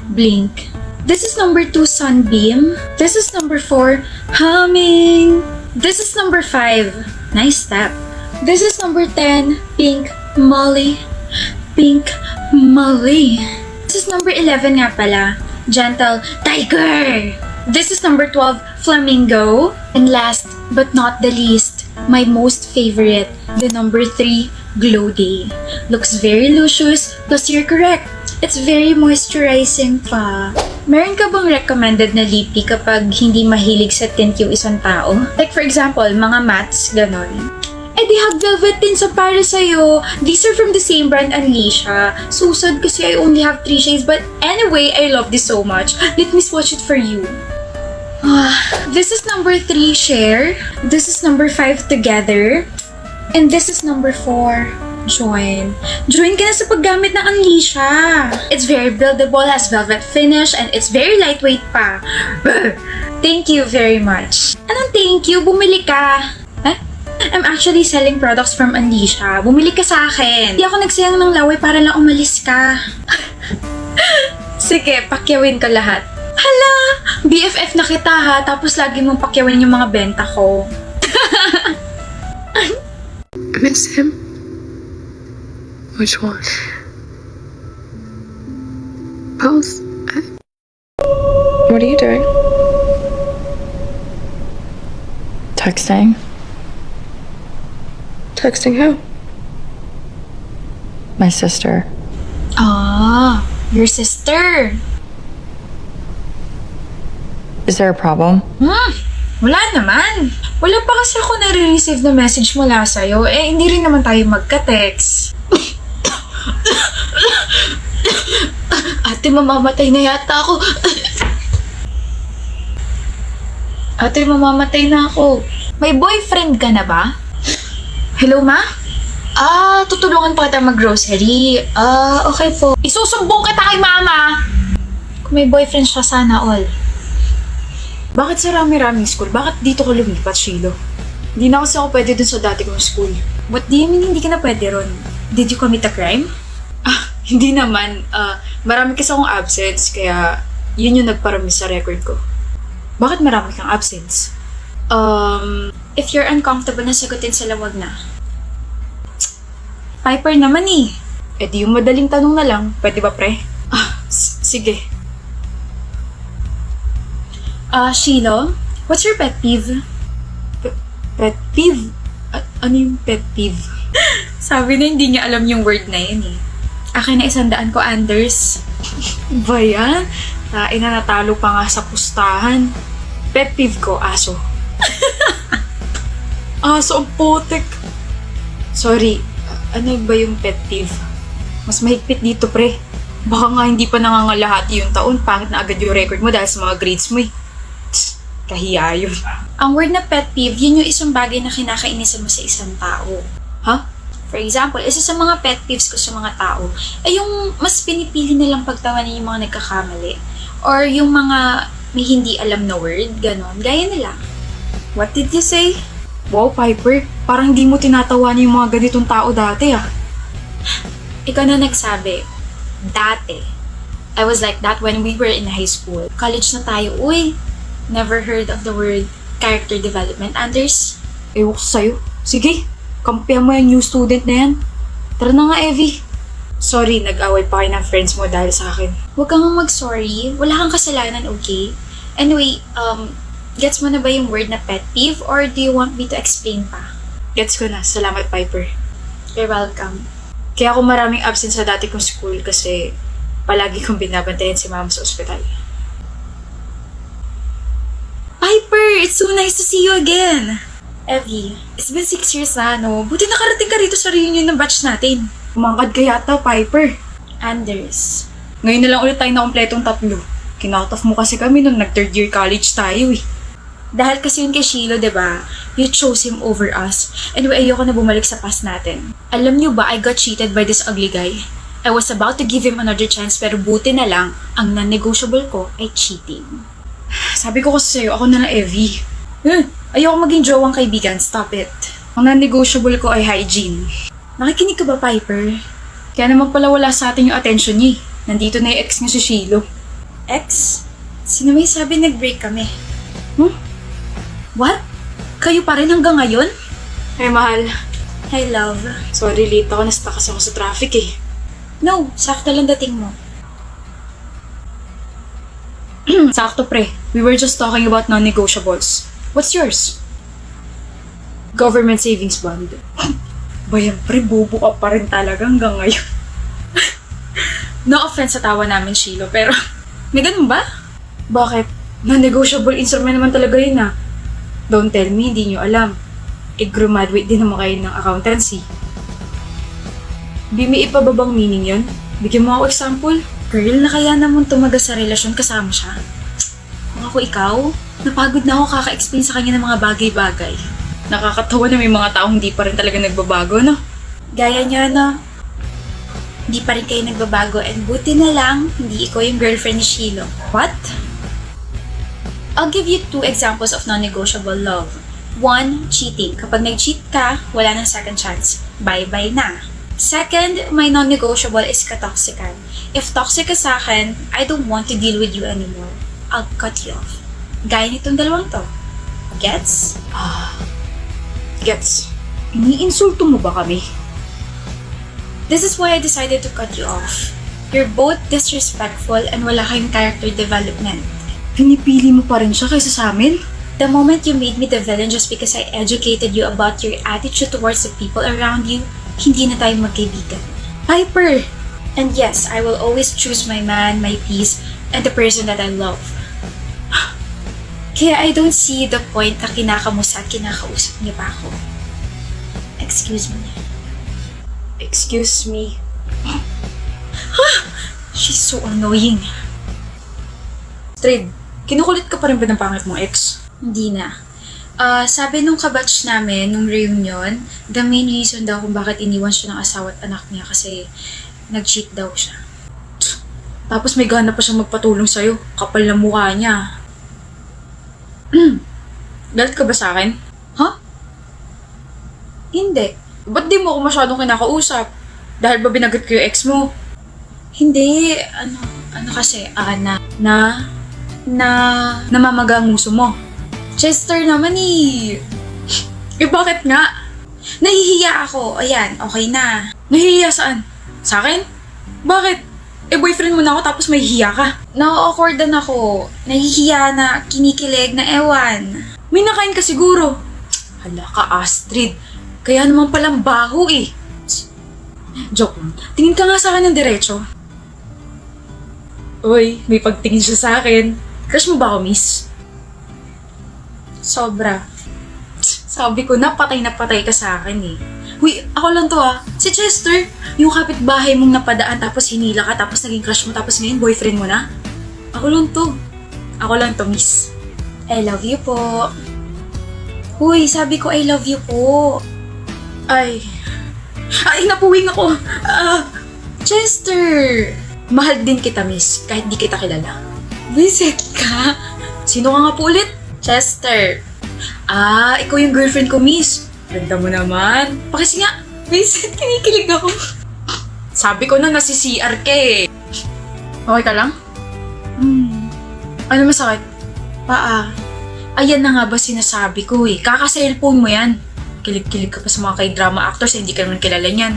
Blink. This is number 2, Sunbeam. This is number 4, Humming. This is number 5, Nice Step. This is number 10, Pink Molly. Pink Molly. This is number 11 nga pala, Gentle Tiger. This is number 12, Flamingo. And last but not the least, my most favorite, the number 3, Glow Day. Looks very luscious, plus you're correct. It's very moisturizing pa. Meron ka bang recommended na lippy kapag hindi mahilig sa tint yung isang tao? Like for example, mga mattes, ganon. Eh di Hug Velvet tints sa para sa'yo. These are from the same brand, Unleasha. So sad kasi I only have 3 shades, but anyway, I love this so much. Let me swatch it for you. This is number 3, Share. This is number 5, Together. And this is number 4, Join. Join ka na sa paggamit ng Unleasha. It's very buildable, has velvet finish, and it's very lightweight pa. Thank you very much. Anong thank you? Bumili ka. I'm actually selling products from Unleasha. Bumili ka sa akin. Hindi ako nagsayang ng laway para lang umalis ka. Sige, pakyawin ko lahat. Hala! BFF na kita ha, tapos lagi mong pakyawin yung mga benta ko. I miss him. Which one? Both. What are you doing? Texting. Texting who? My sister. Ah, your sister. Is there a problem? Wala naman. Wala pa kasi ako nare-receive na message mula sa'yo. Eh, hindi rin naman tayo magka-text. Ate, mamamatay na yata ako. Ate, mamamatay na ako. May boyfriend ka na ba? Hello, ma? Tutulungan pa kita mag-grocery. Okay po. Isusumbong kita kay mama! Kung may boyfriend siya, sana all. Bakit sa rami-raming school? Bakit dito ka lumipat, Shilo? Hindi na kasi ako pwede dun sa dati kong school. What do you mean hindi ka na pwede ron? Did you commit a crime? Hindi naman. Marami kasi akong absence, kaya yun yung nagparami sa record ko. Bakit marami kang absence? If you're uncomfortable na sagutin sila, wag na. Piper naman eh. Eh di yung madaling tanong na lang, pwede ba pre? Sige. Shilo, what's your pet peeve? Pet peeve? Ano yung pet peeve? Sabi na hindi niya alam yung word na yun eh. Akin na 100 ko, Anders. Ba yan? Tain na natalo pa nga sa pustahan. Pet peeve ko, aso. Aso ang putik. Sorry, ano ba yung pet peeve? Mas mahigpit dito, pre. Baka nga hindi pa nangangalahati yung taon, pangit na agad yung record mo dahil sa mga grades mo eh. Kahiya yun. Ang word na pet peeve, yun yung isang bagay na kinakainisan mo sa isang tao. Ha? For example, isa sa mga pet peeves ko sa mga tao ay yung mas pinipili nilang pagtawanin yung mga nagkakamali. Or yung mga may hindi alam na word, ganon. Gaya nila. What did you say? Wow, Piper. Parang di mo tinatawanan yung mga ganitong tao dati ah. Ikaw na nagsabi. Dati. I was like that when we were in high school. College na tayo. Uy, never heard of the word character development, Anders? Ewan ko sa'yo. Sige, kampihan mo yung new student na yan. Tara na nga, Evie. Sorry, nag-away pa kayo ng friends mo dahil sa akin. Huwag kang mag-sorry. Wala kang kasalanan, okay? Anyway, gets mo na ba yung word na pet peeve or do you want me to explain pa? Gets ko na. Salamat, Piper. You're welcome. Kaya ako maraming absent sa dati kong school kasi palagi kong binabantayan si mama sa ospital. Piper, it's so nice to see you again. Evie, it's been 6 years na, no? Buti nakarating ka rito sa reunion ng batch natin. Umangkad ka yata, Piper. Anders. Ngayon na lang ulit tayo na kompletong 3. Kinakataf mo kasi kami nung nag-third year college tayo eh. Dahil kasi yun kay Shilo, diba? You chose him over us. Anyway, ayoko na bumalik sa past natin. Alam niyo ba, I got cheated by this ugly guy. I was about to give him another chance pero buti na lang, ang non-negotiable ko ay cheating. Sabi ko kasi sa'yo, ako na lang Evie. Ayoko maging jowang kaibigan, stop it. Ang non-negotiable ko ay hygiene. Nakikinig ka ba, Piper? Kaya naman pala wala sa atin yung attention niya eh. Nandito na yung ex niya si Shilo. Ex? Sino may sabi nag-break kami? What? Kayo pa rin hanggang ngayon? Ay, mahal. Hi, love. Sorry, late ako. Na-stuck kasi ako sa traffic eh. No, sakto lang dating mo. Sakto, pre. We were just talking about non-negotiables. What's yours? Government savings bond. Bayan, pre, bobo ka pa rin talaga hanggang ngayon. No offense sa tawa namin, Shilo, pero may ganun ba? Bakit? Non-negotiable instrument naman talaga yun ah. Don't tell me, hindi nyo alam. Graduate din naman kayo ng accountancy. Di may ipababang meaning yun? Bigyan mo ako example. Girl, nakayanan mong tumagal sa relasyon kasama siya. Kung ako ikaw, napagod na ako kaka-explain sa kanya ng mga bagay-bagay. Nakakatawa na may mga taong hindi pa rin talaga nagbabago, no? Gaya niya na, hindi pa rin kayo nagbabago and buti na lang, hindi ikaw yung girlfriend ni Shilo. What? I'll give you 2 examples of non-negotiable love. 1, cheating. Kapag nag-cheat ka, wala nang second chance. Bye-bye na. Second, my non-negotiable is katoxican. If toxic ka sa akin, I don't want to deal with you anymore. I'll cut you off. Gaya nitong dalawang to. Gets? Gets. Iniinsulto mo ba kami? This is why I decided to cut you off. You're both disrespectful and wala kayong character development. Pinipili mo pa rin siya kaysa sa amin? The moment you made me the villain just because I educated you about your attitude towards the people around you, hindi na tayo magkaibigan. Piper! And yes, I will always choose my man, my peace, and the person that I love. Kaya I don't see the point na kinakamusta at kinakausap niya pa ako. Excuse me. Excuse me. She's so annoying. Trade, kinukulit ka pa rin ba ng pangit mong ex? Hindi na. Sabi nung kabatch namin, nung reunion, the main reason daw kung bakit iniwan siya ng asawa at anak niya kasi nag-cheat daw siya. Tapos may gana pa siyang magpatulong sa'yo. Kapal na mukha niya. Galit ka ba sa akin? Ha? Hindi. Ba't di mo ako masyadong kinakausap? Dahil ba binagat ko yung ex mo? Hindi. Ano kasi, Namamaga ang nguso mo. Chester naman eh. Bakit nga? Nahihiya ako. Ayan, okay na. Nahihiya saan? Sa akin? Bakit? Boyfriend mo na ako tapos may hiya ka. Na-awkwardan ako. Nahihiya na, kinikilig na ewan. May nakain ka siguro. Hala ka, Astrid. Kaya naman palang baho eh. Joke lang. Tingin ka nga sa akin ng diretso. Uy, may pagtingin siya sa akin. Crush mo ba ako, miss? Sobra. Sabi ko, na patay ka sa akin eh. Uy, ako lang to ah. Si Chester, yung kapitbahay mong napadaan tapos hinila ka tapos naging crush mo tapos ngayon boyfriend mo na. Ako lang to. Ako lang to, miss. I love you po. Uy, sabi ko I love you po. Ay, napuwing ako. Chester! Mahal din kita, miss, kahit di kita kilala. Visit ka? Sino ka nga po ulit? Chester. Ikaw yung girlfriend ko, miss. Ganda mo naman. Pakisi nga. Vincent, kinikilig ako. Sabi ko na nasi CR ka eh. Okay ka lang? Ano masakit? Paa. Ayan na nga ba sinasabi ko eh. Kaka-cellphone mo yan. Kilig-kilig ka pa sa mga kay-drama actors, hindi ka naman kilala niyan.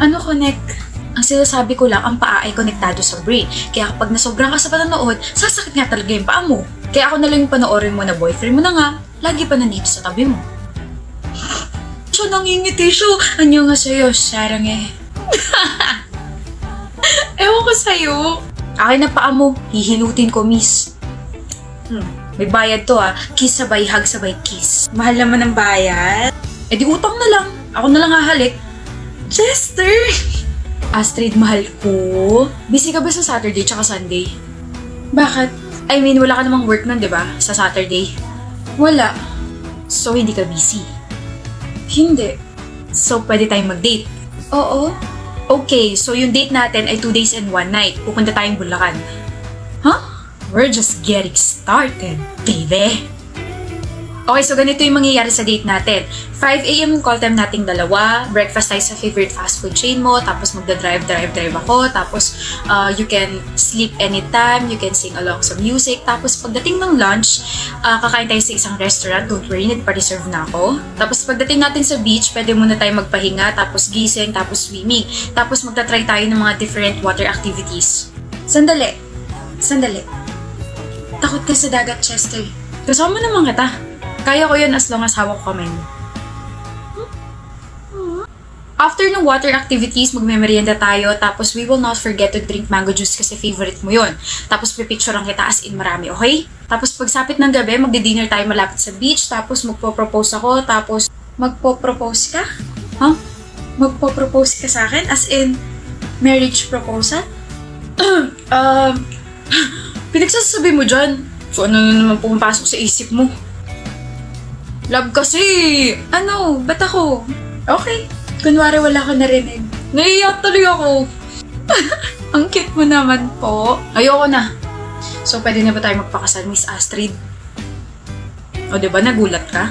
Ano connect? Ang sinasabi ko lang, ang paa ay konektado sa brain. Kaya kapag nasobrang ka sa panonood, sasakit nga talaga yung paa mo. Kaya ako na lang yung panoorin mo na boyfriend mo na nga, lagi pa nandito sa tabi mo. Siya nangingiti siya. Anyo nga sa'yo, sarang eh. Ewan ko sa'yo. Akin na paa mo, hihilutin ko, miss. May bayad to ah. Kiss sabay, hug sabay, kiss. Mahal naman ang bayad. Di utang na lang. Ako na lang hahalik. Chester! Astrid, mahal ko. Busy ka ba sa Saturday tsaka Sunday? Bakit? I mean, wala ka namang work nun, di ba? Sa Saturday. Wala. So, hindi ka busy. Hindi. So, pwede tayong mag-date. Oo. Okay, so yung date natin ay 2 days and 1 night. Pupunta tayong Bulacan. Huh? We're just getting started, baby. Okay, so ganito yung mangyayari sa date natin. 5 a.m. yung call time nating dalawa, breakfast tayo sa favorite fast food chain mo, tapos magda-drive ako, tapos you can sleep anytime, you can sing along sa music, tapos pagdating ng lunch, kakain tayo sa isang restaurant, don't worry, nagpa-reserve na ako. Tapos pagdating natin sa beach, pwede muna tayo magpahinga, tapos gising, tapos swimming, tapos magta-try tayo ng mga different water activities. Sandali. Takot ka sa dagat, Chester. Kasama naman kita. Kaya ko yun as long as hawak ko kamay mo. After ng water activities, magme-merienda tayo, tapos we will not forget to drink mango juice kasi favorite mo yun. Tapos pipicturean kita as in marami, okay? Tapos pagsapit ng gabi, magdi-dinner tayo malapit sa beach, tapos magpo-propose ako, tapos magpo-propose ka? Huh? Magpo-propose ka sa akin? As in, marriage proposal? Pinagsasabi mo dyan. So ano na naman pumapasok sa isip mo? Love kasi! Ano? Ba't ako? Okay. Kunwari wala ko narinig. Naiiyak tuloy ako. Ang cute mo naman po. Ayoko na. So, pwede na ba tayo magpakasal, Miss Astrid? O, diba? Nagulat ka?